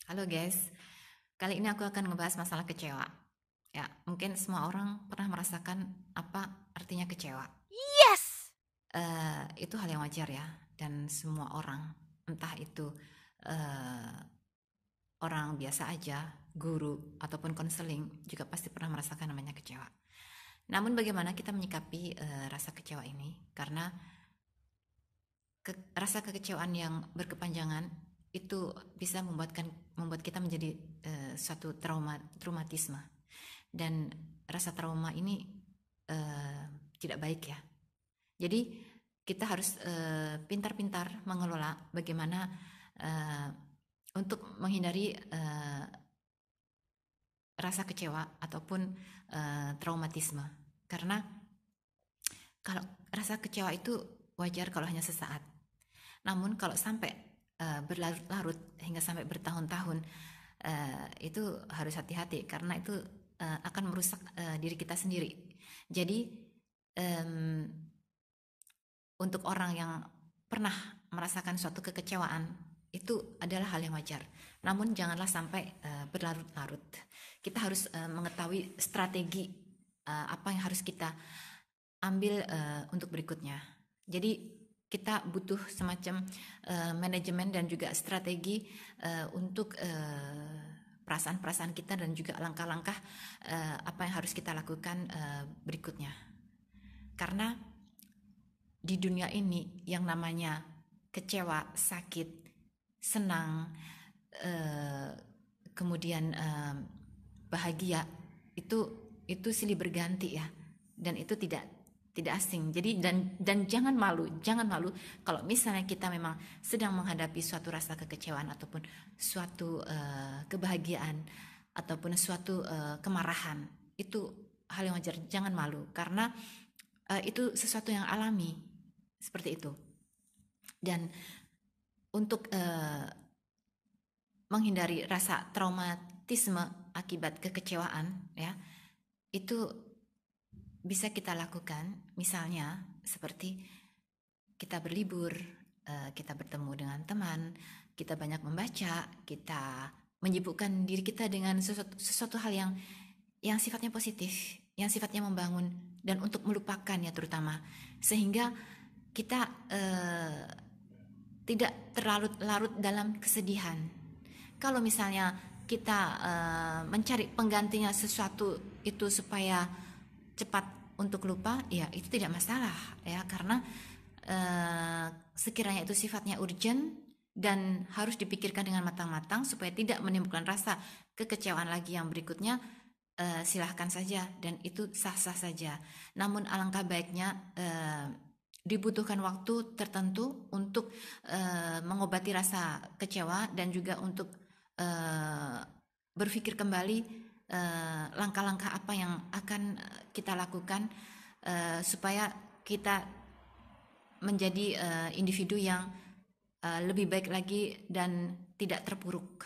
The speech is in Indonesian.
Halo guys, kali ini aku akan ngebahas masalah kecewa. Ya, mungkin semua orang pernah merasakan apa artinya kecewa. Yes! Itu hal yang wajar ya, dan semua orang, entah itu eh, orang biasa aja, guru ataupun konseling juga pasti pernah merasakan namanya kecewa. Namun bagaimana kita menyikapi rasa kecewa ini? Karena rasa kekecewaan yang berkepanjangan itu bisa membuat kita menjadi suatu traumatisme, dan rasa trauma ini eh, tidak baik ya. Jadi kita harus pintar-pintar mengelola bagaimana eh, untuk menghindari rasa kecewa ataupun traumatisme. Karena kalau rasa kecewa itu wajar kalau hanya sesaat. Namun kalau sampai berlarut-larut hingga sampai bertahun-tahun, itu harus hati-hati karena itu akan merusak diri kita sendiri. Jadi em, untuk orang yang pernah merasakan suatu kekecewaan itu adalah hal yang wajar. Namun janganlah sampai berlarut-larut. Kita harus mengetahui strategi apa yang harus kita ambil untuk berikutnya. Jadi kita butuh semacam manajemen dan juga strategi untuk perasaan-perasaan kita dan juga langkah-langkah apa yang harus kita lakukan berikutnya. Karena di dunia ini yang namanya kecewa, sakit, senang, eh, kemudian bahagia itu silih berganti ya, dan itu tidak asing. Jadi dan jangan malu kalau misalnya kita memang sedang menghadapi suatu rasa kekecewaan ataupun suatu kebahagiaan ataupun suatu kemarahan. Itu hal yang wajar, jangan malu karena itu sesuatu yang alami seperti itu. Dan untuk menghindari rasa traumatisme akibat kekecewaan ya, itu bisa kita lakukan misalnya seperti kita berlibur, kita bertemu dengan teman, kita banyak membaca, kita menyibukkan diri kita dengan sesuatu hal yang sifatnya positif, yang sifatnya membangun dan untuk melupakan ya terutama, sehingga kita tidak terlarut-larut dalam kesedihan. Kalau misalnya kita mencari penggantinya sesuatu itu supaya cepat untuk lupa, ya itu tidak masalah ya, karena sekiranya itu sifatnya urgent dan harus dipikirkan dengan matang-matang supaya tidak menimbulkan rasa kekecewaan lagi yang berikutnya, silahkan saja dan itu sah-sah saja. Namun alangkah baiknya dibutuhkan waktu tertentu untuk mengobati rasa kecewa dan juga untuk eh, berpikir kembali langkah-langkah apa yang akan kita lakukan supaya kita menjadi individu yang lebih baik lagi dan tidak terpuruk.